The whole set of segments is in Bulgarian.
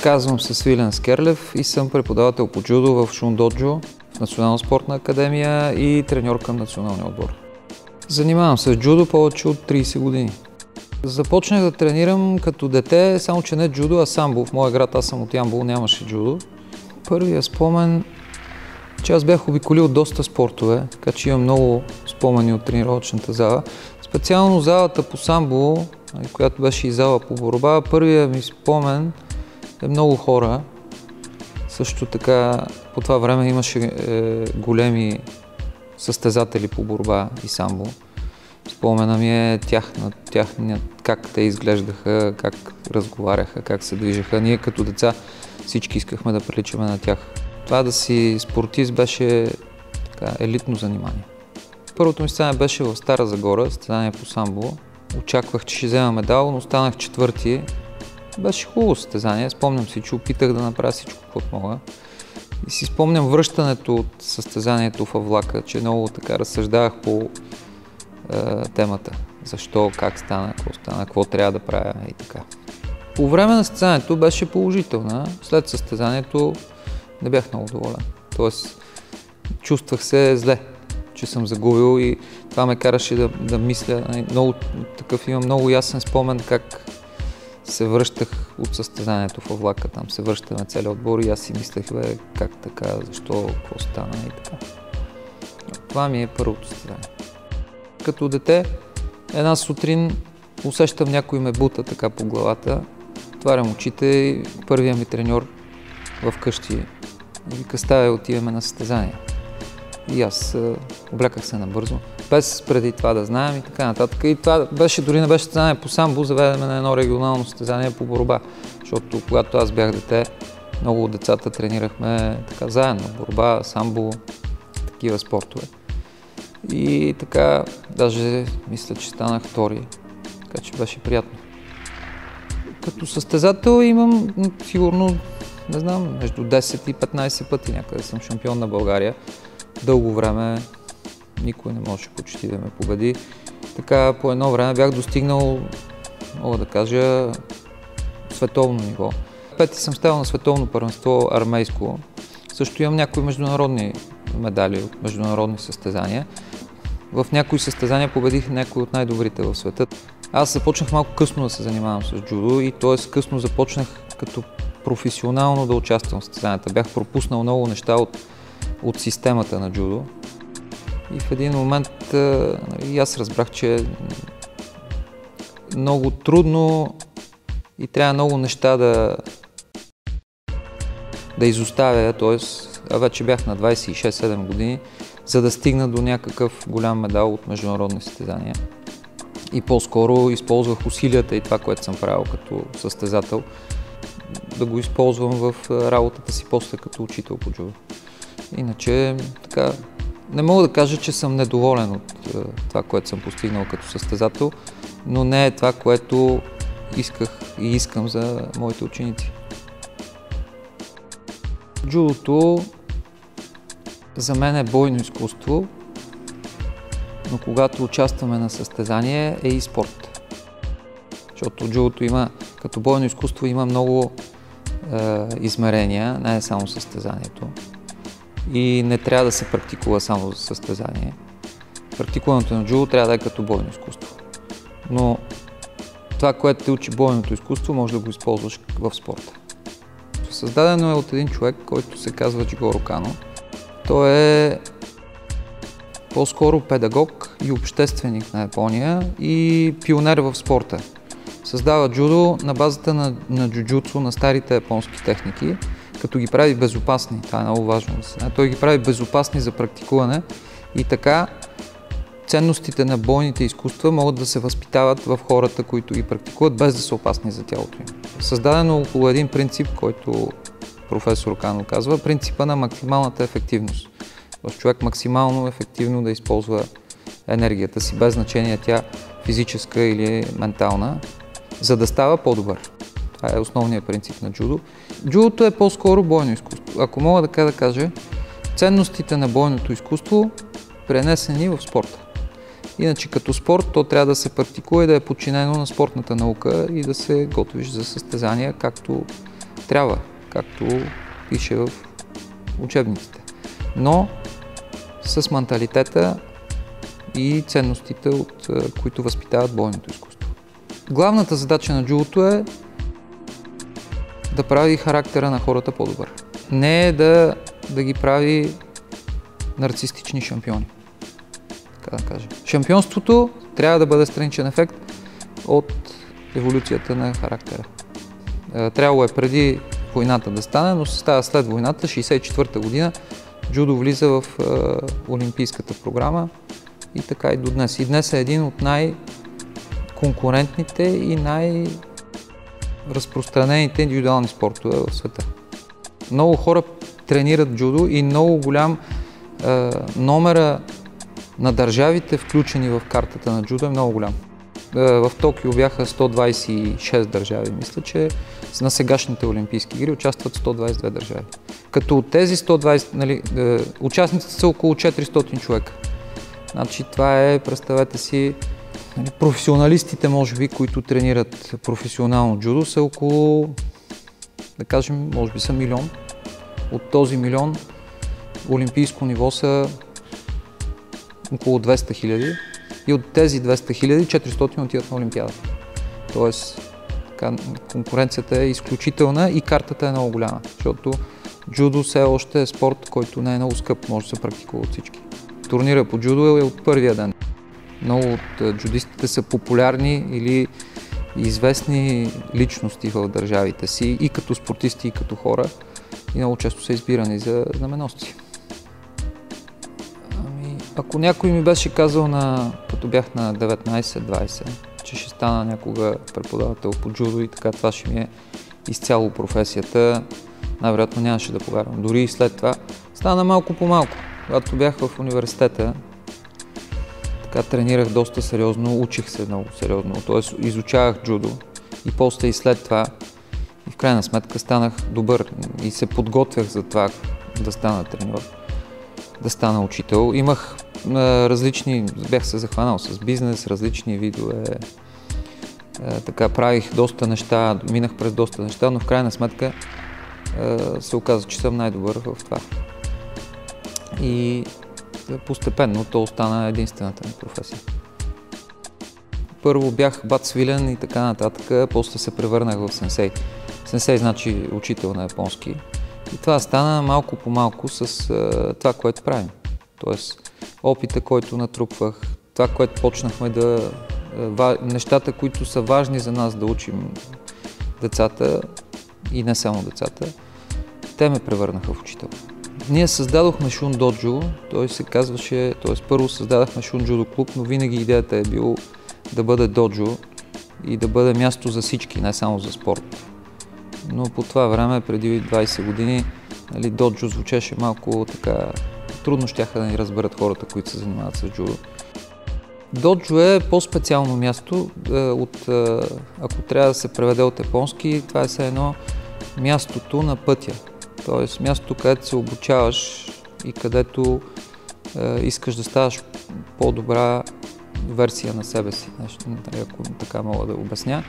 Казвам се Свилен Скерлев и съм преподавател по джудо в Шундоджо, в Национална спортна академия и треньор към националния отбор. Занимавам се с джудо повече от 30 години. Започнах да тренирам като дете, само че не джудо, а самбо. В моя град, аз съм от Ямбол, нямаше джудо. Първия спомен, че аз бях обиколил доста спортове, така че имам много спомени от тренировъчната зала. Специално залата по самбо, която беше и зала по борба, първия ми спомен е много хора. Също така по това време имаше големи състезатели по борба и самбо. Спомена ми е как те изглеждаха, как разговаряха, как се движеха. Ние като деца всички искахме да приличаме на тях. Това да си спортист беше елитно занимание. Първото ми състезание беше в Стара Загора, състезание по самбо. Очаквах, че ще взема медал, но станах четвърти. Беше хубаво състезание. Спомням си, че опитах да направя всичко, което мога. И си спомням връщането от състезанието във влака, че много разсъждавах по темата. Защо, как стана, какво трябва да правя и така. По време на състезанието беше положителна. След състезанието не бях много доволен. Тоест, чувствах се зле, че съм загубил и това ме караше да мисля. Имам много ясен спомен как се връщах от състезанието във влака. Там се връщаме целият отбор и аз си мислех, как така, защо, какво стана и така. Това ми е първото състезание. Като дете, една сутрин усещам някой ме бута така по главата. Отварям очите и първият ми треньор вкъщи и вика: "Ставай, отиваме на състезание." И аз обляках се набързо, без преди това да знаем и така нататък. И това дори не беше състезание по самбо, заведеме на едно регионално състезание по борба. Защото когато аз бях дете, много от децата тренирахме заедно. Борба, самбо, такива спортове. И така, даже мисля, че станах втори, така че беше приятно. Като състезател имам сигурно, не знам, между 10 и 15 пъти някъде съм шампион на България. Дълго време никой не може почти да ме победи. Така по едно време бях достигнал, мога да кажа, световно ниво. Пети съм ставал на световно първенство армейско. Също имам някои международни медали от международни състезания. В някои състезания победих някои от най-добрите в света. Аз започнах малко късно да се занимавам с джудо и т.е. късно започнах като професионално да участвам в състезанията. Бях пропуснал много неща от системата на джудо. И в един момент и аз разбрах, че е много трудно и трябва много неща да изоставя, т.е. вече бях на 26-7 години, за да стигна до някакъв голям медал от международни състезания. И по-скоро използвах усилията и това, което съм правил като състезател, да го използвам в работата си после като учител по джудо. Иначе не мога да кажа, че съм недоволен от това, което съм постигнал като състезател, но не е това, което исках и искам за моите ученици. Джудото за мен е бойно изкуство, но когато участваме на състезание е и спорт. Защото джудото има, като бойно изкуство, има много измерения, не е само състезанието. И не трябва да се практикува само за състезание. Практикуването на джудо трябва да е като бойно изкуство. Но това, което те учи бойното изкуство, може да го използваш в спорта. Създадено е от един човек, който се казва Джигоро Кано. Той е по-скоро педагог и общественик на Япония и пионер в спорта. Създава джудо на базата на джуджуцу, на старите японски техники, като ги прави безопасни. Това е много важно да се знае. Той ги прави безопасни за практикуване и така ценностите на бойните изкуства могат да се възпитават в хората, които ги практикуват, без да са опасни за тялото им. Създадено около един принцип, който професор Кано казва, принципа на максималната ефективност. Човек максимално ефективно да използва енергията си, без значение тя физическа или ментална, за да става по-добър. Това е основният принцип на джудо. Джудото е по-скоро бойно изкуство. Ако мога да кажа, ценностите на бойното изкуство пренесени в спорта. Иначе като спорт то трябва да се практикува и да е подчинено на спортната наука и да се готвиш за състезания, както трябва, както пише в учебниците. Но с менталитета и ценностите, от които възпитават бойното изкуство. Главната задача на джудото е да прави характера на хората по-добър. Не е да ги прави нарцистични шампиони. Така да кажа. Шампионството трябва да бъде страничен ефект от еволюцията на характера. Трябвало е преди войната да стане, но се става след войната, 1964 година, джудо влиза в олимпийската програма и така и до днес. И днес е един от най-конкурентните и най-разпространените индивидуални спортове в света. Много хора тренират джудо и много голям номера на държавите, включени в картата на джудо, е много голям. В Токио бяха 126 държави. Мисля, че на сегашните олимпийски игри участват 122 държави. Като от тези 120, участниците са около 400 човека. Значи това е, представете си, професионалистите, може би, които тренират професионално джудо, са около, да кажем, може би са милион. От този милион олимпийско ниво са около 200 хиляди и от тези 200 хиляди 400 отиват на Олимпиада. Тоест, конкуренцията е изключителна и картата е много голяма, защото джудо все още е спорт, който не е много скъп, може да се практикува от всички. Турнира по джудо е от първия ден. Много от джудистите са популярни или известни личности в държавите си и като спортисти, и като хора, и много често са избирани за знаменосци. Ако някой ми беше казал, като бях на 19-20, че ще стана някога преподавател по джудо и така това ще ми е изцяло професията, най-вероятно нямаше да повярвам. Дори и след това стана малко по малко. Когато бях в университета, така тренирах доста сериозно, учих се много сериозно, т.е. изучавах джудо и после и след това и в крайна сметка станах добър и се подготвях за това да стана треньор, да стана учител. Имах бях се захванал с бизнес, различни видове, така правих доста неща, минах през доста неща, но в крайна сметка се оказа, че съм най-добър в това. И постепенно то остана единствената ми професия. Първо бях бат-свилен и така нататък, после се превърнах в сенсей. Сенсей значи учител на японски. И това стана малко по малко с това, което правим. Тоест, опита, който натрупвах, това, което почнахме нещата, които са важни за нас да учим децата и не само децата, те ме превърнаха в учител. Ние създадохме Шун доджо, първо създадахме Шун джудо клуб, но винаги идеята е било да бъде доджо и да бъде място за всички, не само за спорт. Но по това време, преди 20 години, доджо звучеше малко така, трудно щяха да ни разберат хората, които се занимават с джудо. Доджо е по-специално място, ако трябва да се преведе от японски, това е все едно мястото на пътя. Т.е. мястото, където се обучаваш и където искаш да ставаш по-добра версия на себе си, ако така мога да обясня.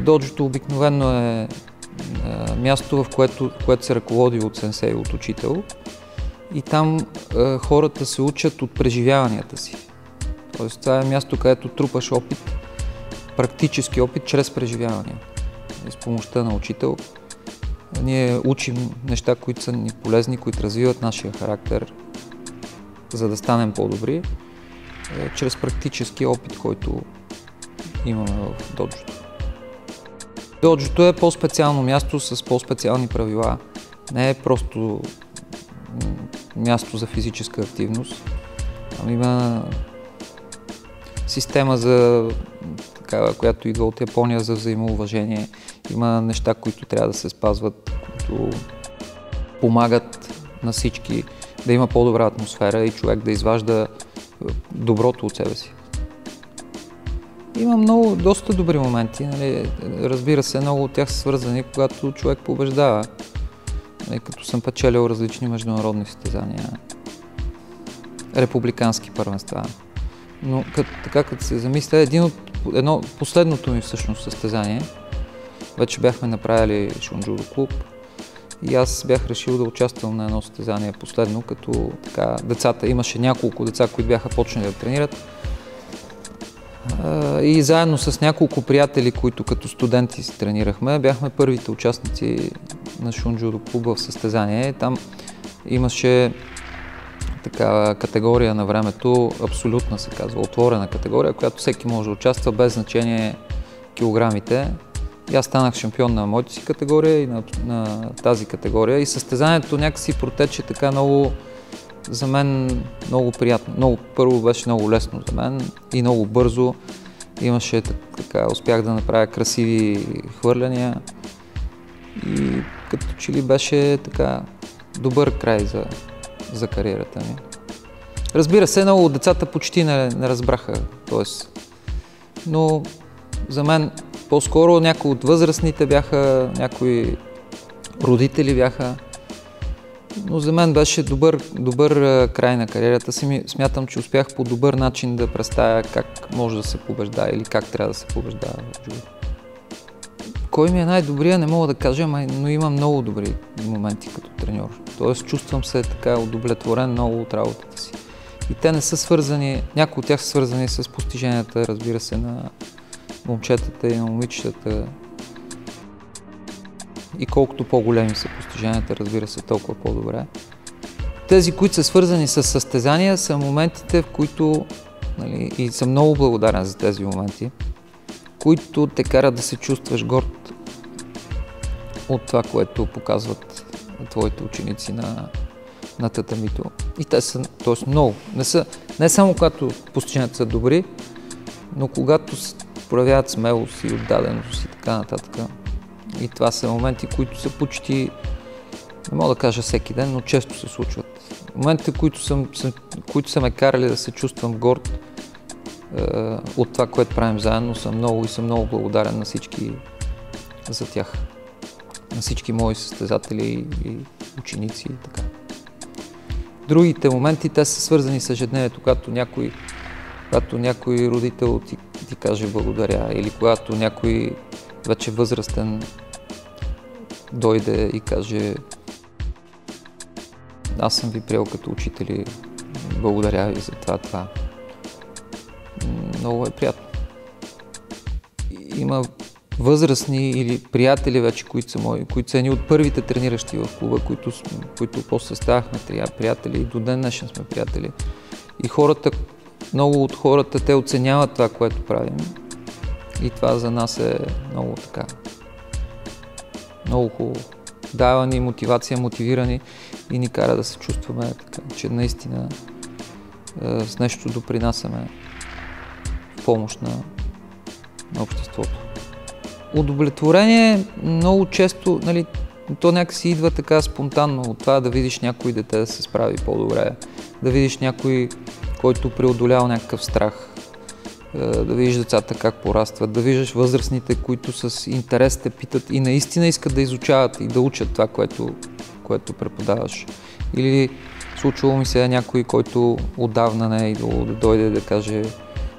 Доджото обикновено е място, в което се ръководи от сенсей, от учител. И там хората се учат от преживяванията си. Тоест, това е място, където трупаш опит, практически опит, чрез преживявания. С помощта на учител. Ние учим неща, които са ни полезни, които развиват нашия характер, за да станем по-добри, чрез практически опит, който имаме в доджото. Доджото е по-специално място с по-специални правила. Не е просто място за физическа активност. Има система, която идва от Япония, за взаимоуважение. Има неща, които трябва да се спазват, които помагат на всички да има по-добра атмосфера и човек да изважда доброто от себе си. Има доста добри моменти. Разбира се, много от тях са свързани, когато човек побеждава. Като съм печелил различни международни състезания, републикански първенства. Но като се замисля, последното ми всъщност състезание вече бяхме направили шунджудо клуб и аз бях решил да участвам на едно състезание последно, като така децата, имаше няколко деца, които бяха почнали да тренират. И заедно с няколко приятели, които като студенти си тренирахме, бяхме първите участници на шунджудо клуба в състезание. Там имаше такава категория на времето, абсолютна се казва, отворена категория, която всеки може да участва без значение килограмите. И аз станах шампион на моята си категория и на тази категория. И състезанието някакси протече така много, за мен много приятно. Първо беше много лесно за мен и много бързо. Имаше така, успях да направя красиви хвърляния и като че ли беше така добър край за кариерата ми. Разбира се, много от децата почти не разбраха, но за мен по-скоро някои от възрастните бяха, някои родители бяха, но за мен беше добър край на кариерата си. Смятам, че успях по добър начин да представя как може да се побеждава или как трябва да се побеждава в джудо. Кой ми е най-добрия, не мога да кажа, но имам много добри моменти като треньор. Тоест чувствам се така удовлетворен много от работата си. И те не са свързани, някои от тях са свързани с постиженията, разбира се, на момчетата и на момичетата. И колкото по-големи са постиженията, разбира се, толкова по-добре. Тези, които са свързани с състезания, са моментите, в които, и съм много благодарен за тези моменти, които те карат да се чувстваш горд от това, което показват твоите ученици на татамито. И те са, т.е. много. Не само когато постиженията са добри, но когато проявяват смелост и отдаденост и така нататък. И това са моменти, които са почти, не мога да кажа всеки ден, но често се случват. Моментите, които са ме карали да се чувствам горд от това, което правим заедно, съм много благодарен на всички за тях. На всички мои състезатели и ученици и така. Другите моменти, те са свързани с ежедневието, когато някой родител ти каже благодаря или когато някой вече възрастен дойде и каже аз съм ви приел като учители, благодаря ви за това. Много е приятно. Има възрастни или приятели вече, които са мои, които са едни от първите трениращи в клуба, които после ставахме приятели и до ден днешен сме приятели. И много от хората, те оценяват това, което правим. И това за нас е много така, много хубаво. Дава ни мотивация, мотивирани и ни кара да се чувстваме така, че наистина с нещо допринасяме в помощ на обществото. Удовлетворение много често, то някакси идва така спонтанно от това да видиш някой дете да се справи по-добре, да видиш някой, който преодолял някакъв страх, да видиш децата как порастват, да виждаш възрастните, които с интерес те питат и наистина искат да изучават и да учат това, което преподаваш. Или случвало ми се някой, който отдавна не е идвало да дойде да каже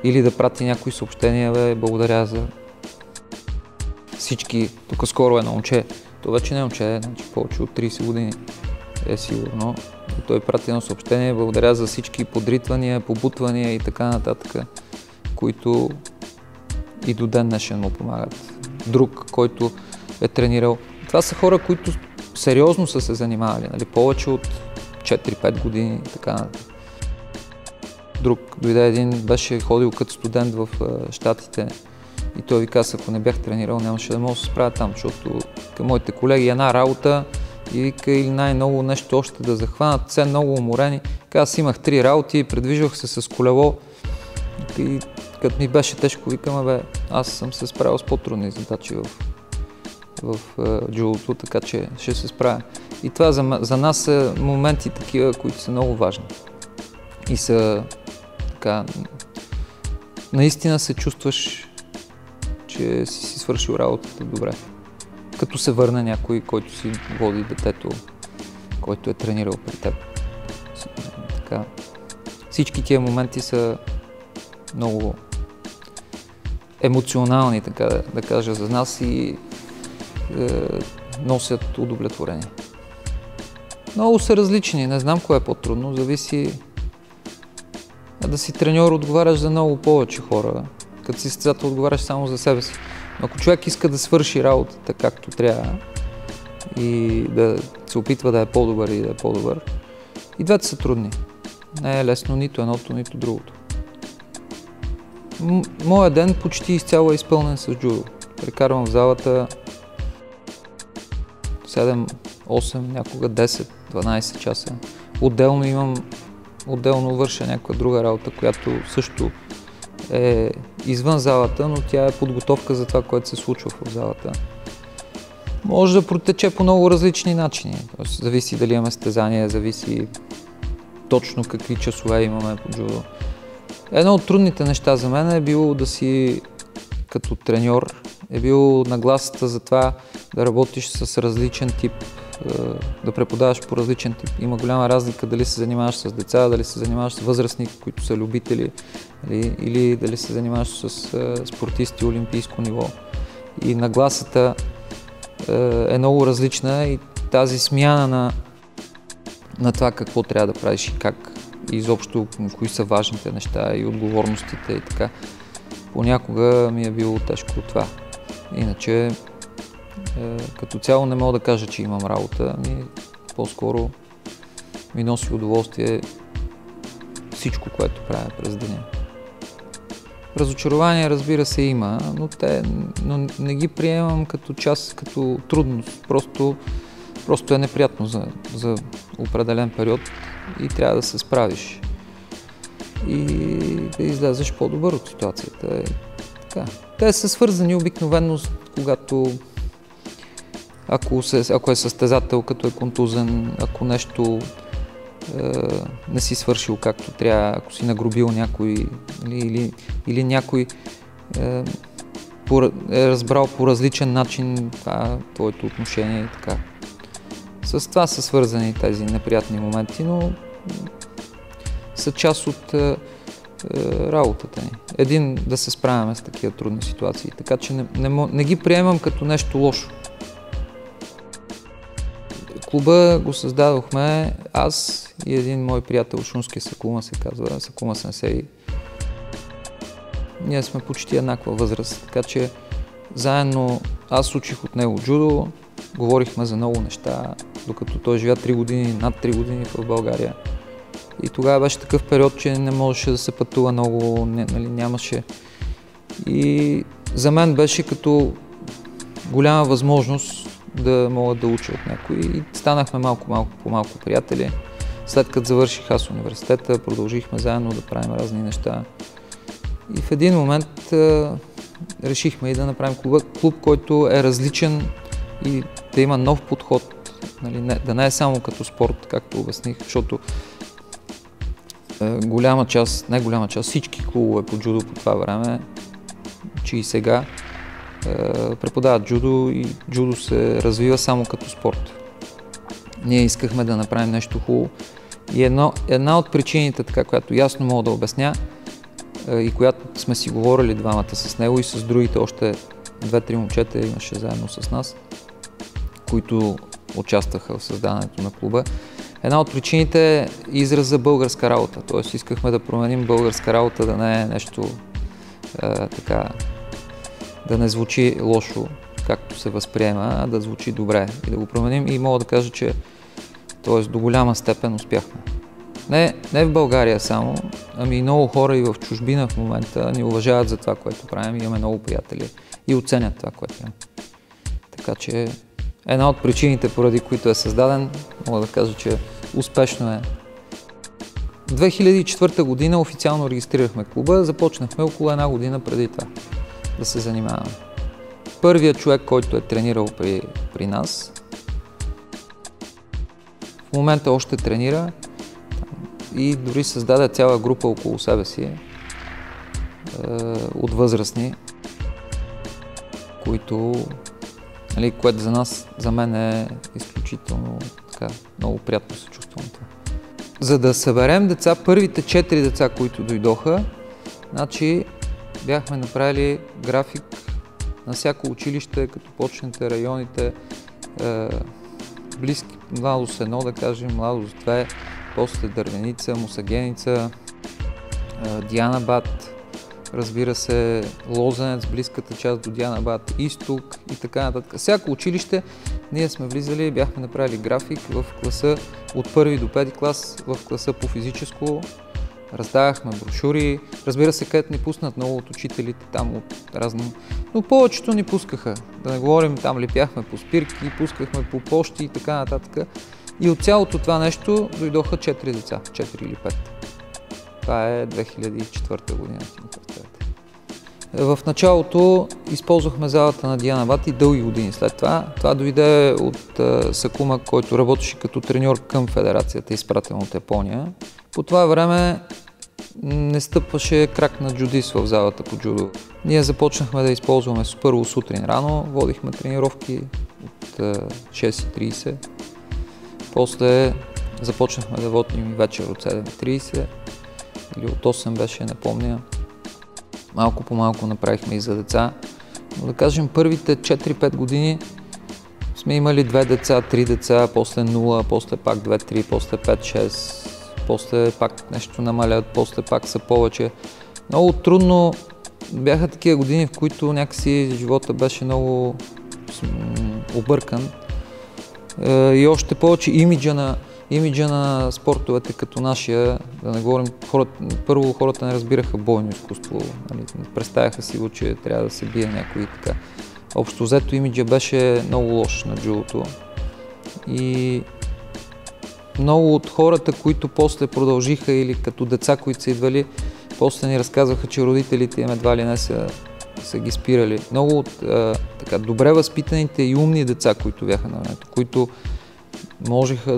или да прати някои съобщения, благодаря за всички. Тук скоро едно момче, то вече не е момче, повече от 30 години е сигурно. И той прати едно съобщение, благодаря за всички подритвания, побутвания и така нататък, които и до ден днешен му помагат. Друг, който е тренирал. Това са хора, които сериозно са се занимавали, повече от 4-5 години и така нататък. Друг дойде един, беше ходил като студент в Щатите и той ви каза, ако не бях тренирал, нямаше да мога да се справя там, защото към моите колеги една работа и вика или най-много нещо още да захванат, все много уморени. Аз имах 3 работи, предвижвах се с колело и като ми беше тежко, викам, аз съм се справил с по-трудни задачи в джудото, така че ще се справя. И това за нас са моменти такива, които са много важни. И са така, наистина се чувстваш, че си свършил работата добре. Като се върне някой, който си води детето, който е тренирал при теб. Така. Всички тия моменти са много емоционални, така да кажа, за нас и носят удовлетворение. Много са различни, не знам кое е по-трудно, зависи. Да си треньор, отговаряш за много повече хора, като си състезател отговаряш само за себе си. Но ако човек иска да свърши работата както трябва и да се опитва да е по-добър и да е по-добър, и двете са трудни. Не е лесно нито едното, нито другото. Моят ден почти изцяло е изпълнен с джудо. Прекарвам в залата 7, 8, някога 10, 12 часа. Отделно върша някаква друга работа, която също е извън залата, но тя е подготовка за това, което се случва в залата. Може да протече по много различни начини. Зависи дали имаме състезание, зависи точно какви часове имаме по джудо. Едно от трудните неща за мен е било да си като треньор, е било нагласата за това да работиш с различен тип, да преподаваш по различен тип. Има голяма разлика дали се занимаваш с деца, дали се занимаваш с възрастни, които са любители, или дали се занимаваш с спортисти олимпийско ниво. И нагласата е много различна и тази смяна на това какво трябва да правиш и как, и изобщо кои са важните неща и отговорностите и така. Понякога ми е било тежко от това. Иначе като цяло не мога да кажа, че имам работа, по-скоро ми носи удоволствие всичко, което правя през деня. Разочарование, разбира се, има, но не ги приемам като част, като трудност. Просто е неприятно за определен период и трябва да се справиш и да излезеш по-добър от ситуацията. Те са свързани обикновено, когато ако е състезател, като е контузен, ако нещо не си свършил както трябва, ако си нагрубил някой или някой е разбрал по различен начин твоето отношение и така. С това са свързани тези неприятни моменти, но са част от работата ни. Да се справяме с такива трудни ситуации, така че не ги приемам като нещо лошо. Клуба го създадохме аз и един мой приятел, Шунски Сакума се казва, Сакума Сенсей. Ние сме почти еднаква възраст, така че заедно аз учих от него джудо, говорихме за много неща, докато той живя 3 години, над 3 години в България. И тогава беше такъв период, че не можеше да се пътува много, нямаше. И за мен беше като голяма възможност да мога да уча от някой. И станахме малко приятели. След като завърших аз университета, продължихме заедно да правим разни неща. И в един момент решихме и да направим клуб, който е различен и да има нов подход. Да не е само като спорт, както обясних, защото всички клубове по джудо по това време, че и сега преподават джудо и джудо се развива само като спорт. Ние искахме да направим нещо хубаво и една от причините, която ясно мога да обясня и която сме си говорили двамата с него и с другите, още 2-3 момчета имаше заедно с нас, които участваха в създаването на клуба. Една от причините е израз за българска работа, т.е. искахме да променим българска работа, да не е нещо да не звучи лошо, както се възприема, а да звучи добре и да го променим и мога да кажа, че до голяма степен успяхме. Не в България само, ами и много хора и в чужбина в момента ни уважават за това, което правим, имаме много приятели и оценят това, което правим. Така че една от причините, поради които е създаден, мога да кажа, че успешно е. 2004 година официално регистрирахме клуба, започнахме около 1 година преди това да се занимаваме. Първият човек, който е тренирал при нас, в момента още тренира и дори създаде цяла група около себе си от възрастни, което за мен е изключително много приятно се чувствам това. За да съберем деца, първите 4 деца, които дойдоха, бяхме направили график на всяко училище, като почнете районите, близки, Младост 1, да кажем, Младост 2, после Дървеница, Мусагеница, Дианабад, разбира се, Лозенец, близката част до Дианабад, Изток и така нататък. Всяко училище ние сме влизали, бяхме направили график в класа от 1 до 5 клас, в класа по физическо, раздавахме брошури, разбира се, където ни пуснат много от учителите, там от разни, но повечето ни пускаха. Да не говорим, там лепяхме по спирки, пускахме по пощи и така нататък. И от цялото това нещо дойдоха 4 деца, 4 или 5. Това е 2004 година. В началото използвахме залата на Дианабад и дълги години след това. Това дойде от Сакума, който работеше като треньор към Федерацията, изпратен от Япония. По това време не стъпваше крак на джудист в залата по джудо. Ние започнахме да използваме първо сутрин рано, водихме тренировки от 6:30. После започнахме да водим вечер от 7:30 или от 8 беше, не помня. Малко по малко направихме и за деца. Но да кажем, първите 4-5 години сме имали 2 деца, 3 деца, после 0, после пак 2-3, после 5-6, после пак нещо намалят, после пак са повече. Много трудно бяха такива години, в които някакси живота беше много объркан. И още повече имиджа на спортовете като нашия, да не говорим, първо хората не разбираха бойно изкуство, нали, представяха си го, че трябва да се бие някой и така. Общо взето имиджа беше много лош на джудото и много от хората, които после продължиха или като деца, които са идвали, после ни разказваха, че родителите им едва ли не са ги спирали. Много от така, добре възпитаните и умни деца, които бяха на времето, които можеха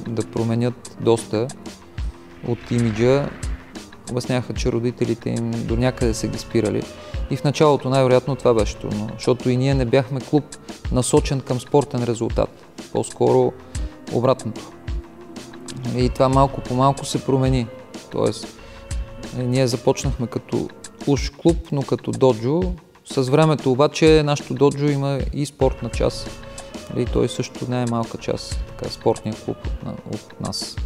да променят доста от имиджа, обясняха, че родителите им до някъде са ги спирали. И в началото най-вероятно това беше трудно, защото и ние не бяхме клуб насочен към спортен резултат, по-скоро обратното. И това малко по малко се промени. Тоест, ние започнахме като уж клуб, но като доджо. С времето обаче нашото доджо има и спортна част. И той също не е малка част, така, спортния клуб от нас.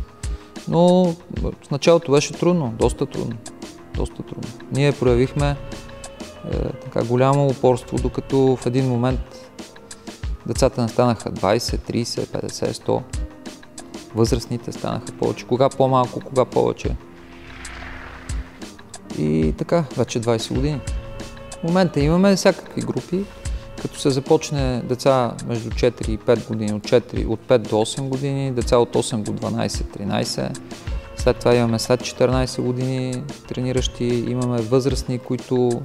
Но в началото беше трудно, доста трудно. Ние проявихме така голямо упорство, докато в един момент децата не станаха 20, 30, 50, 100. Възрастните станаха повече. Кога по-малко, кога повече. И така, вече 20 години. В момента имаме всякакви групи. Като се започне деца между 4 и 5 години, от 5 до 8 години, деца от 8 до 12-13. След това имаме след 14 години трениращи, имаме възрастни, които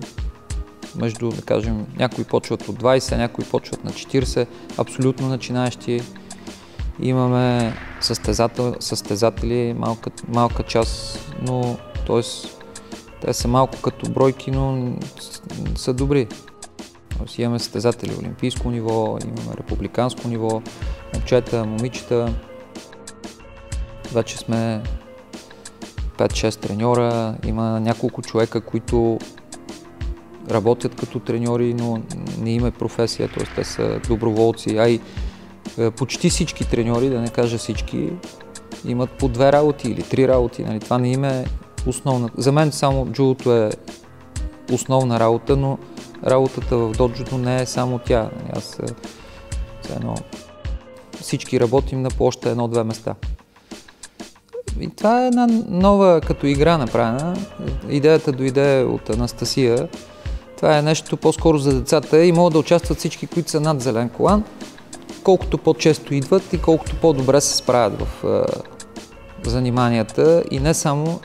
между, да кажем, някои почват от 20, някои почват на 40, абсолютно начинаещи. Имаме състезатели, малка част, но т.е. те са малко като бройки, но са добри. Имаме състезатели олимпийско ниво, имаме републиканско ниво, момчета, момичета. Вече сме 5-6 треньора, има няколко човека, които работят като треньори, но не им е професия, т.е. те са доброволци, а и почти всички треньори, да не кажа всички, имат по 2 работи или 3 работи. Нали? Това не им е основна. За мен само джудото е основна работа, но работата в доджото не е само тя. Всички работим на по още 1-2 места. И това е една нова като игра направена. Идеята дойде от Анастасия. Това е нещо по-скоро за децата и могат да участват всички, които са над зелен колан. Колкото по-често идват и колкото по-добре се справят в заниманията и не само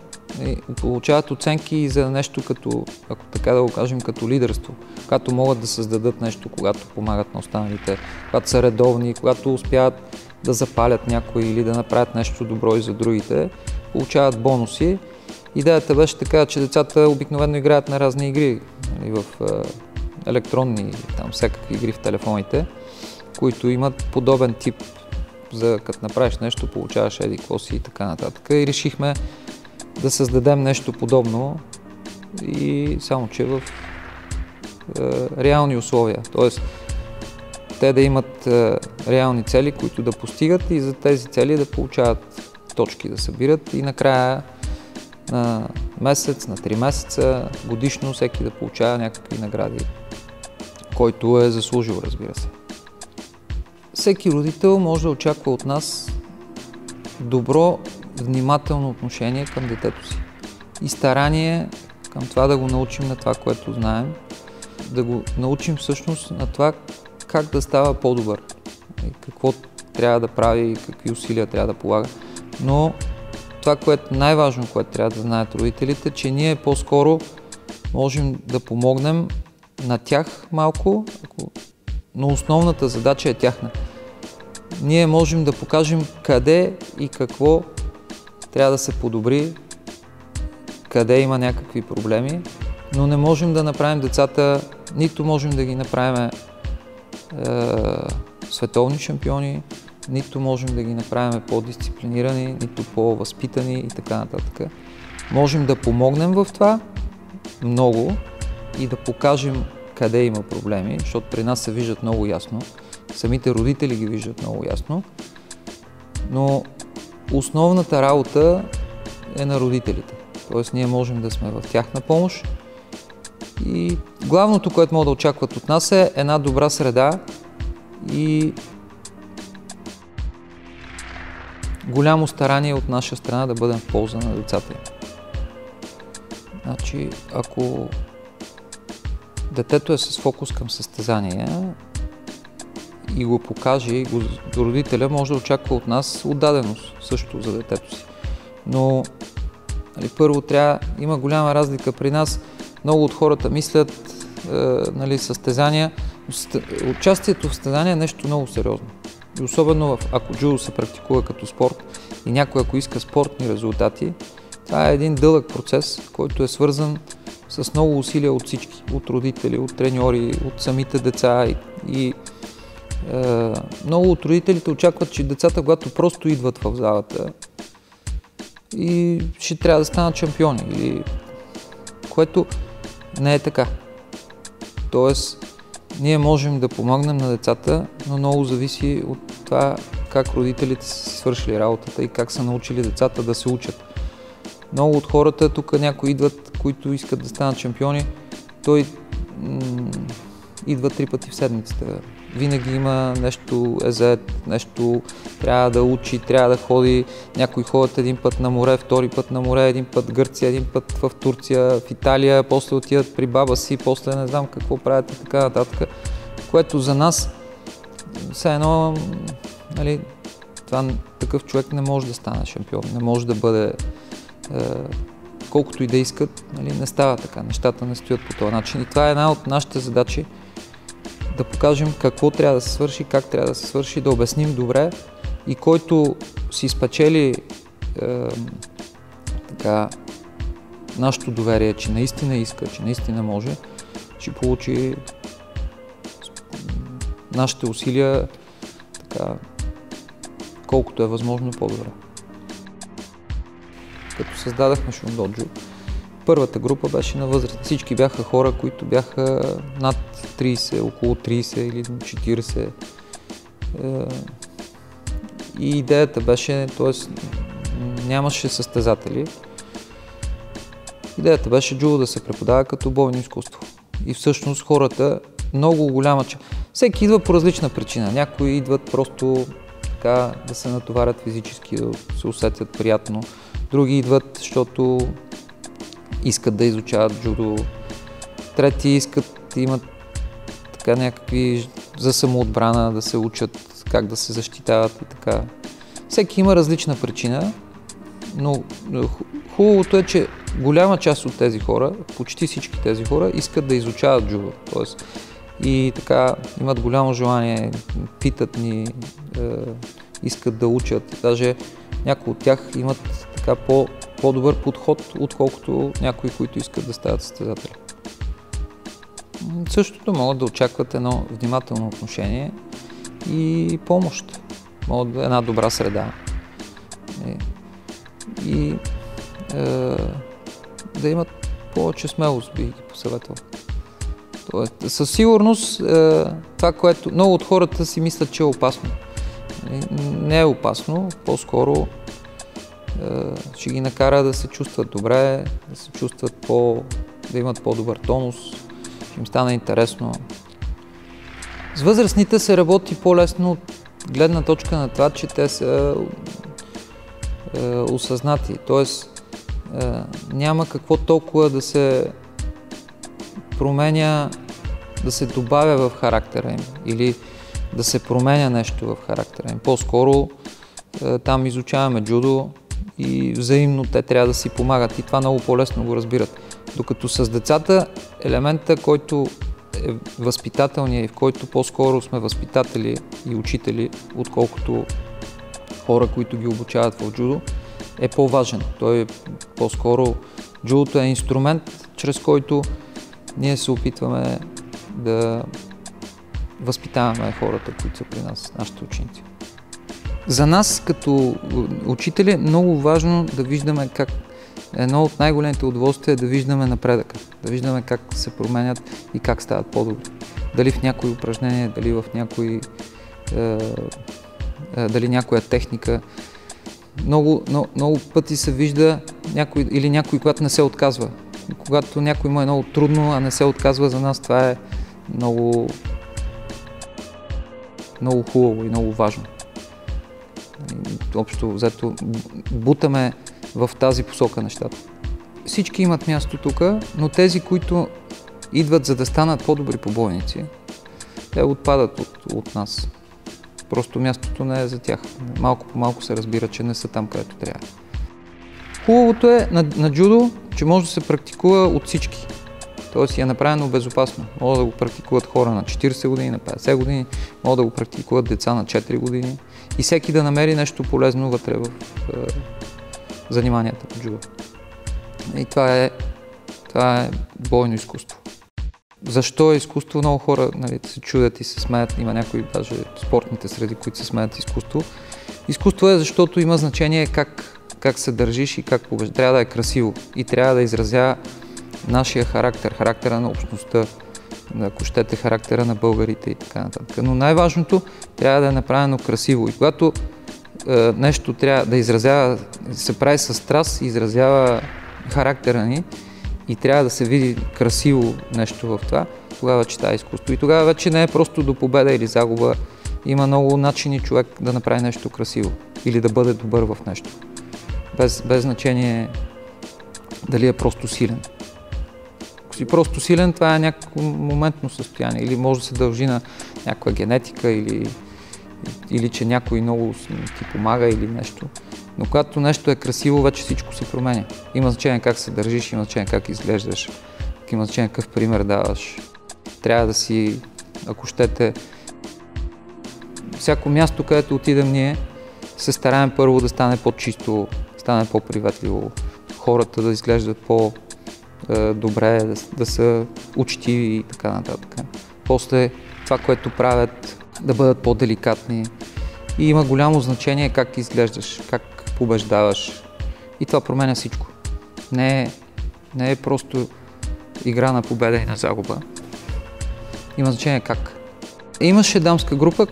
получават оценки и за нещо като, ако така да го кажем, като лидерство, когато могат да създадат нещо, когато помагат на останалите, когато са редовни, когато успяват да запалят някой или да направят нещо добро и за другите, получават бонуси. Идеята беше така, че децата обикновено играят на разни игри, в електронни, там всякакви игри в телефоните, които имат подобен тип, за като направиш нещо, получаваш еди какво си и така нататък. И решихме да създадем нещо подобно и само че в реални условия. Тоест, те да имат реални цели, които да постигат и за тези цели да получават точки да събират и накрая на месец, на 3 месеца, годишно всеки да получава някакви награди, който е заслужил, разбира се. Всеки родител може да очаква от нас добро, внимателно отношение към детето си и старание към това да го научим на това, което знаем, да го научим всъщност на това как да става по-добър, какво трябва да прави, какви усилия трябва да полага. Но това, което най-важно, което трябва да знаят родителите, че ние по-скоро можем да помогнем на тях малко, но основната задача е тяхна. Ние можем да покажем къде и какво трябва да се подобри, къде има някакви проблеми, но не можем да направим децата, нито можем да ги направим световни шампиони, нито можем да ги направим по-дисциплинирани, нито по-възпитани и така нататък. Можем да помогнем в това много и да покажем къде има проблеми, защото при нас се виждат много ясно, самите родители ги виждат много ясно, но основната работа е на родителите. Тоест ние можем да сме в тяхна помощ и главното, което могат да очакват от нас е една добра среда и голямо старание от наша страна да бъдем в полза на децата им. Значи, ако детето е с фокус към състезание и го покаже, и родителя може да очаква от нас отдаденост също за детето си. Но първо има голяма разлика при нас. Много от хората мислят състезания. Участието в състезание е нещо много сериозно. И особено ако джудо се практикува като спорт и някой ако иска спортни резултати, това е един дълъг процес, който е свързан с много усилия от всички, от родители, от треньори, от самите деца и много от родителите очакват, че децата, когато просто идват в залата и ще трябва да станат шампиони, което не е така. Тоест, ние можем да помогнем на децата, но много зависи от това как родителите са свършили работата и как са научили децата да се учат. Много от хората, тук някои идват, които искат да станат шампиони, той идва 3 пъти в седмицата. Винаги има нещо зает, нещо трябва да учи, трябва да ходи. Някои ходят един път на море, втори път на море, един път в Гърция, един път в Турция, в Италия, после отиват при баба си, после не знам какво правят и така нататък. Което за нас, все едно, такъв човек не може да стане шампион, не може да бъде, колкото и да искат, не става така, нещата не стоят по този начин. И това е една от нашите задачи, да покажем какво трябва да се свърши, как трябва да се свърши, да обясним добре и който си спечели нашето доверие, че наистина иска, че наистина може, ще получи нашите усилия колкото е възможно по-добре. Като създадахме Шундоджо, първата група беше на възраст. Всички бяха хора, които бяха над 30, около 30 или 40. И идеята беше, т.е. нямаше състезатели. Идеята беше джудо да се преподава като бойно изкуство. И всъщност хората, много голяма част. Всеки идва по различна причина. Някои идват просто така да се натоварят физически, да се усетят приятно. Други идват, защото искат да изучават джудо. Трети искат, имат някакви за самоотбрана, да се учат как да се защитават и така. Всеки има различна причина, но хубавото е, че голяма част от тези хора, почти всички тези хора, искат да изучават джудо. Тоест, и така имат голямо желание, питат ни, искат да учат. Даже някои от тях имат така по-добър подход, отколкото някои, които искат да стават състезатели. Същото могат да очакват едно внимателно отношение и помощ, една добра среда. И да имат повече смелост, бих ги посъветвал. Тоест, със сигурност това, което много от хората си мислят, че е опасно. Не е опасно, по-скоро ще ги накара да се чувстват добре, да се чувстват да имат по-добър тонус, ще им стане интересно. С възрастните се работи по-лесно от гледна точка на това, че те са осъзнати. Тоест, няма какво толкова да се променя, да се добавя в характера им или да се променя нещо в характера им. По-скоро там изучаваме джудо и взаимно те трябва да си помагат и това много по-лесно го разбират. Докато с децата елемента, който е възпитателния и в който по-скоро сме възпитатели и учители, отколкото хора, които ги обучават в джудо, е по-важен. Той е по-скоро джудото е инструмент, чрез който ние се опитваме да възпитаваме хората, които са при нас, нашите ученици. За нас като учители е много важно да виждаме как едно от най-големите удоволствия е да виждаме напредъка, да виждаме как се променят и как стават по-добри. Дали в някои упражнения, дали в дали някоя техника. Много пъти се вижда някой, когато не се отказва. Когато някой му е много трудно, а не се отказва, за нас това е много хубаво и много важно. Общо взето бутаме в тази посока нещата. Всички имат място тук, но тези, които идват за да станат по-добри побойници, те отпадат от нас. Просто мястото не е за тях. Малко по малко се разбира, че не са там, където трябва. Хубавото е на джудо, че може да се практикува от всички. Тоест е направено безопасно. Могат да го практикуват хора на 40 години, на 50 години, могат да го практикуват деца на 4 години и всеки да намери нещо полезно вътре в заниманията по джудо. И това е бойно изкуство. Защо е изкуство? Много хора се чудят и се смеят. Има някои даже спортните среди, които се смеят изкуство. Изкуство е защото има значение как се държиш и как побеждаш. Трябва да е красиво и трябва да изразява нашия характер, характера на общността, ако щете характера на българите и така нататък. Но най-важното трябва да е направено красиво. И когато нещо трябва да изразява, се прави със страст, изразява характера ни и трябва да се види красиво нещо в това, тогава вече това е изкуство. И тогава вече не е просто до победа или загуба. Има много начини човек да направи нещо красиво или да бъде добър в нещо. Без значение дали е просто силен. Ако си просто силен, това е някакво моментно състояние или може да се дължи на някаква генетика или че някой много ти помага или нещо. Но когато нещо е красиво, вече всичко се променя. Има значение как се държиш, има значение как изглеждаш, има значение какъв пример даваш. Трябва да си, ако щете, всяко място, където отидем ние, се стараем първо да стане по-чисто, да стане по-приветливо, хората да изглеждат по-добре, да са учтиви и така нататък. После това, което правят, да бъдат по-деликатни. И има голямо значение как изглеждаш, как побеждаваш. И това променя всичко. Не е просто игра на победа и на загуба. Има значение как. Имаше дамска група,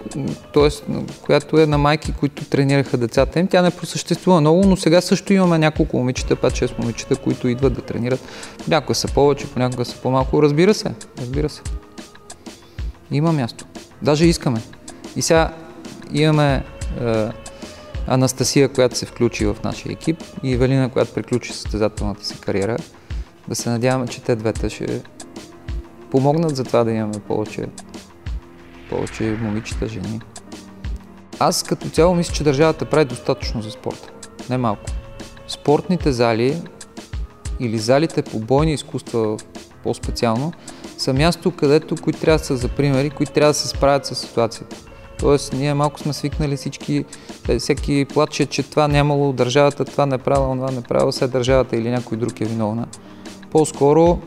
която е на майки, които тренираха децата им. Тя не просъществува много, но сега също имаме няколко момичета, 5-6 момичета, които идват да тренират. Понякога са повече, понякога са по-малко. Разбира се. Има място. Даже искаме. И сега имаме Анастасия, която се включи в нашия екип и Евелина, която приключи състезателната си кариера. Да се надяваме, че те двете ще помогнат за това да имаме повече момичета, жени. Аз като цяло мисля, че държавата прави достатъчно за спорта. Не малко. Спортните зали или залите по бойни изкуства по-специално са място, които трябва да са за примери, които трябва да се справят с ситуацията. Тоест, ние малко сме свикнали всеки плаче, че това нямало държавата, това не правила, това не правила, все държавата или някой друг е виновна. По-скоро,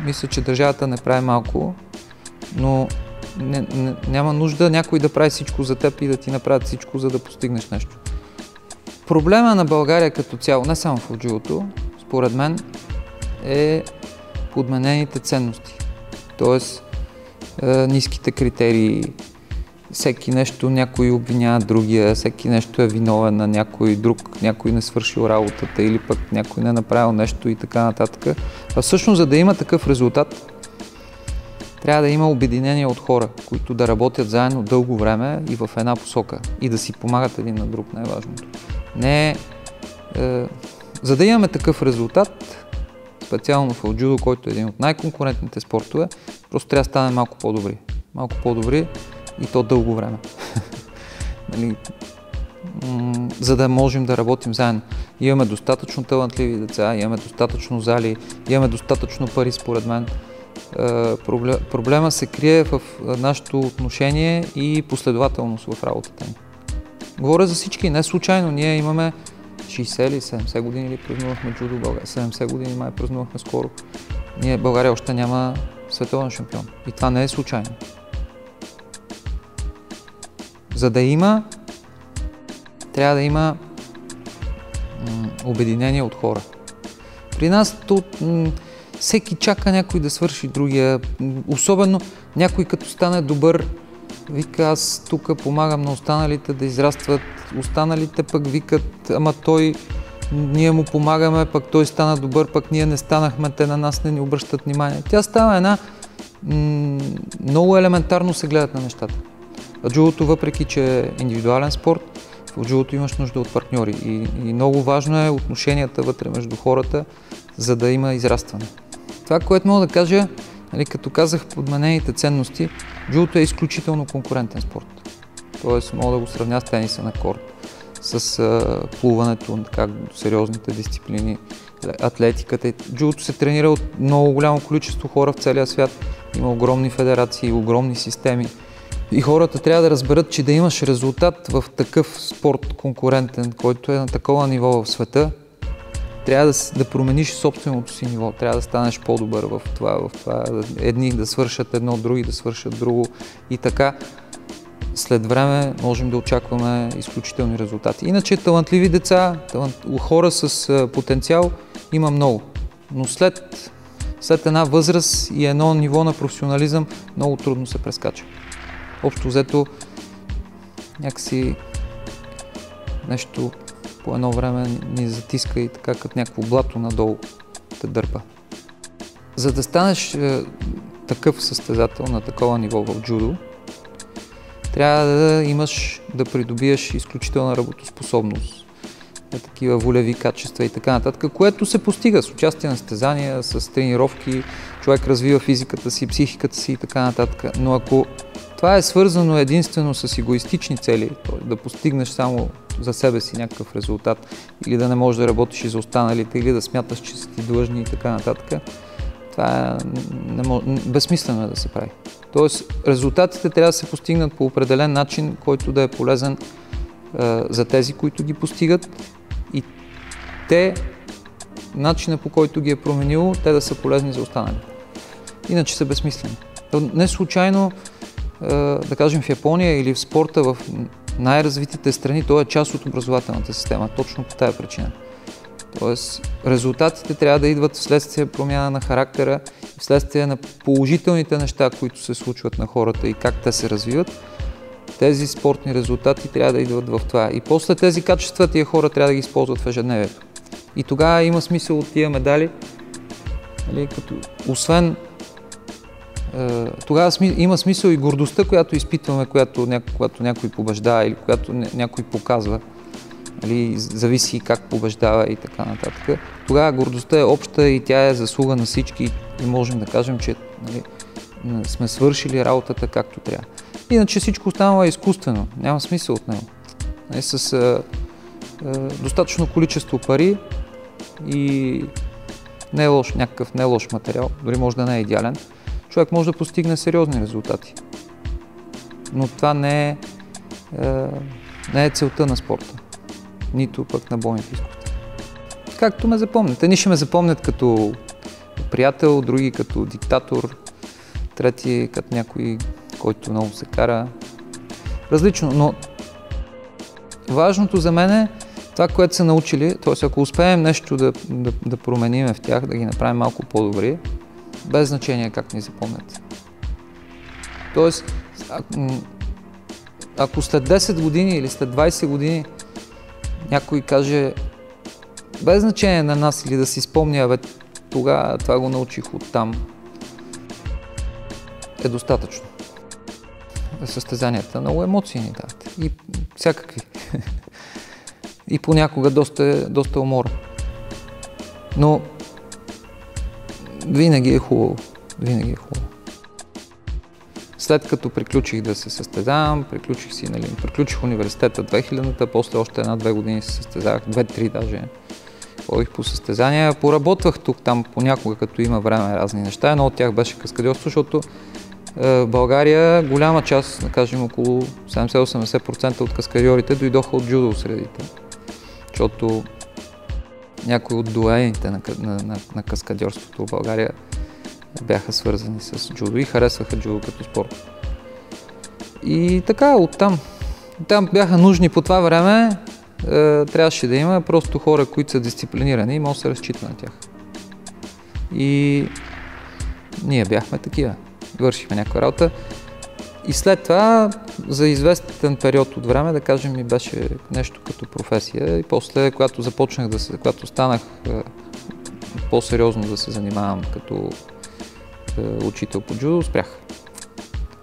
мисля, че държавата не прави малко, но няма нужда някой да прави всичко за теб и да ти направят всичко, за да постигнеш нещо. Проблема на България като цяло, не само в джудото, според мен, е подменените ценности. Тоест, ниските критерии, всеки нещо някой обвинява другия, всеки нещо е виновен на някой друг, някой не свършил работата или пък някой не направил нещо и така нататък. А всъщност, за да има такъв резултат, трябва да има обединение от хора, които да работят заедно дълго време и в една посока и да си помагат един на друг, най-важното. За да имаме такъв резултат, специално в джудо, който е един от най-конкурентните спортове, просто трябва да станем малко по-добри. Малко по-добри и то дълго време. За да можем да работим заедно. Имаме достатъчно талантливи деца, имаме достатъчно зали, имаме достатъчно пари, според мен. Проблема се крие в нашето отношение и последователност в работата ни. Говоря за всички, не случайно. Ние имаме 60 или 70 години ли празнувахме джудо в България. 70 години май празнувахме скоро. България още няма световен шампион. И това не е случайно. За да има, трябва да има обединение от хора. При нас всеки чака някой да свърши другия. Особено някой като стане добър, вика, аз тук помагам на останалите да израстват. Останалите пък викат, ама ние му помагаме, пък той стана добър, пък ние не станахме, те на нас не ни обръщат внимание. Тя става много елементарно се гледат на нещата. А джудото, въпреки че е индивидуален спорт, в джудото имаш нужда от партньори и много важно е отношенията вътре между хората, за да има израстване. Това, което мога да кажа, като казах подменените ценности, джудото е изключително конкурентен спорт. Тоест мога да го сравня с тениса на корт, с плуването, сериозните дисциплини, атлетиката. Джудото се тренира от много голямо количество хора в целия свят. Има огромни федерации, огромни системи. И хората трябва да разберат, че да имаш резултат в такъв спорт конкурентен, който е на такова ниво в света, трябва да промениш собственото си ниво, трябва да станеш по-добър в това. Едни да свършат едно, други да свършат друго и така. След време можем да очакваме изключителни резултати. Иначе талантливи деца, хора с потенциал има много, но след една възраст и едно ниво на професионализъм много трудно се прескача. Общо взето някакси нещо по едно време ни затиска и така като някакво блато надолу те дърпа. За да станеш такъв състезател на такова ниво в джудо, трябва да придобиеш изключителна работоспособност, такива волеви качества и така нататък, което се постига с участие на състезания, с тренировки, човек развива физиката си, психиката си и така нататък. Но ако това е свързано единствено с егоистични цели, да постигнеш само за себе си някакъв резултат или да не можеш да работиш и за останалите, или да смяташ, че са ти длъжни и така нататък, това безсмислено е да се прави. Тоест, резултатите трябва да се постигнат по определен начин, който да е полезен за тези, които ги постигат и начина по който ги е променило, те да са полезни за останалите. Иначе са безсмислени. Не случайно, да кажем в Япония или в спорта в най-развитите страни, то е част от образователната система, точно по тая причина. Тоест, резултатите трябва да идват вследствие промяна на характера, вследствие на положителните неща, които се случват на хората и как те се развиват. Тези спортни резултати трябва да идват в това. И после тези качества тия хора трябва да ги използват в ежедневието. И тогава има смисъл от тия медали, освен тогава има смисъл и гордостта, която изпитваме, когато някой побеждава или когато някой показва. Зависи как побеждава и така нататък. Тогава гордостта е обща и тя е заслуга на всички и можем да кажем, че сме свършили работата както трябва. Иначе всичко останало е изкуствено, няма смисъл от него. С достатъчно количество пари и не е лош, някакъв не е лош материал, дори може да не е идеален, човек може да постигне сериозни резултати. Но това не е целта на спорта, нито пък на бойните изкуства. Както ме запомнят. Едни ще ме запомнят като приятел, други като диктатор, трети като някой, който много се кара. Различно, но важното за мен е това, което са научили, т.е. ако успеем нещо да променим в тях, да ги направим малко по-добри, без значение как ни запомнят. Тоест, ако след 10 години или след 20 години някой каже, без значение на нас или да си спомня, тогава това го научих оттам, е достатъчно. Състезанията много емоции ни дават и всякакви. И понякога доста умора. Но винаги е хубаво. Винаги е хубаво. След като приключих да се състезавам, приключих университета 2000-та, после още 1-2 години се състезавах, 2-3 даже. Ходих по състезания, поработвах тук-там понякога, като има време разни неща. Едно от тях беше каскадьорство, защото в България голяма част, да кажем около 70-80% от каскадьорите дойдоха от джудо средите. Защото някои от доайените на каскадьорството в България бяха свързани с джудо и харесваха джудо като спорт. И така, оттам. Там бяха нужни по това време, трябваше да има просто хора, които са дисциплинирани и може да се разчита на тях. И ние бяхме такива. Вършихме някаква работа. И след това, за известен период от време, да кажем, ми беше нещо като професия. И после, когато станах по-сериозно да се занимавам като учител по джудо, спрях.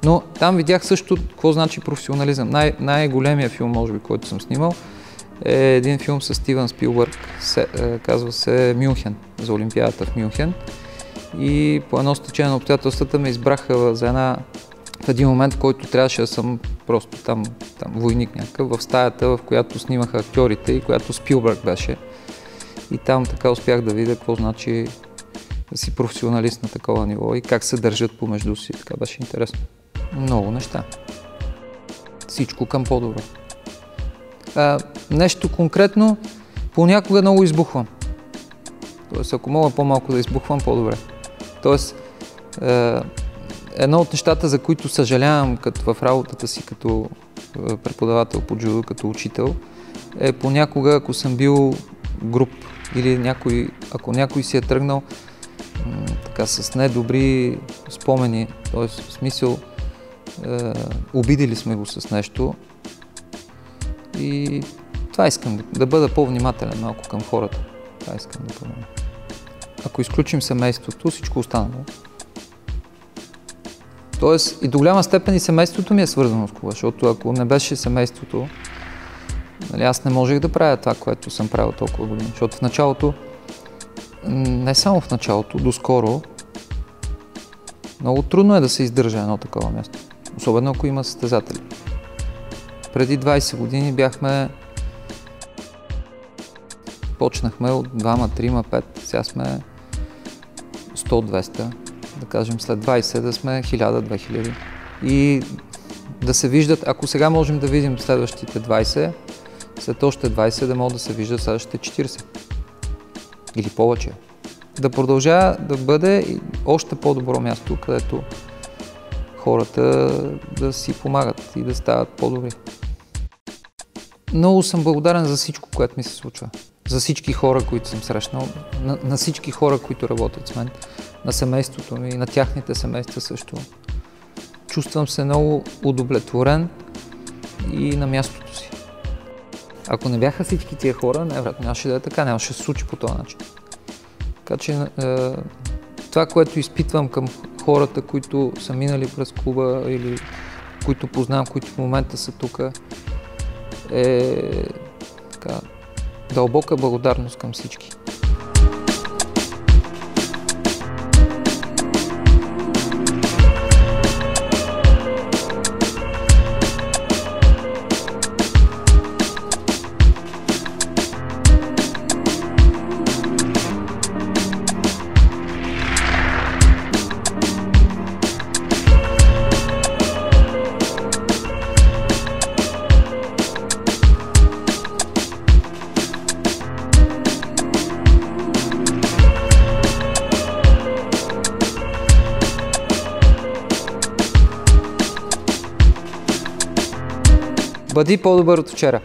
Но там видях също какво значи професионализъм. Най-големия филм, може би, който съм снимал, е един филм с Стивън Спилбърг, казва се Мюнхен, за Олимпиадата в Мюнхен. И по едно стечение на обстоятелствата ме избраха в един момент, в който трябваше да съм просто там войник някакъв, в стаята, в която снимаха актьорите и която Спилбърг беше. И там така успях да видя какво значи да си професионалист на такова ниво и как се държат помежду си. Така беше интересно. Много неща. Всичко към по-добро. Нещо конкретно, понякога много избухвам. Тоест, ако мога по-малко да избухвам, по-добре. Тоест, едно от нещата, за които съжалявам в работата си като преподавател по джудо, като учител, е понякога, ако съм бил груб или ако някой си е тръгнал така с недобри спомени, т.е. в смисъл обидили сме го с нещо и това искам, да бъда по-внимателен малко към хората. Това искам да променя. Ако изключим семейството, всичко останало. Тоест и до голяма степен и семейството ми е свързано с това, защото ако не беше семейството, аз не можех да правя това, което съм правил толкова години. Защото в началото, не само в началото, доскоро, много трудно е да се издържа едно такова място. Особено ако има състезатели. Преди 20 години почнахме от 2, 3, 5, сега сме 100-200, да кажем след 20 да сме 1000-2000. И да се виждат, ако сега можем да видим следващите 20, след още 20 да могат да се виждат следващите 40. Или повече. Да продължава да бъде още по-добро място, където хората да си помагат и да стават по-добри. Много съм благодарен за всичко, което ми се случва. За всички хора, които съм срещнал, на всички хора, които работят с мен, на семейството ми, на тяхните семейства също. Чувствам се много удовлетворен и на мястото си. Ако не бяха всички тия хора, най-вероятно нямаше да е така, нямаше да се случи по този начин. Така че това, което изпитвам към хората, които са минали през клуба или които познавам, които в момента са тук, е така, дълбока благодарност към всички. Бъди по-добър от вчера.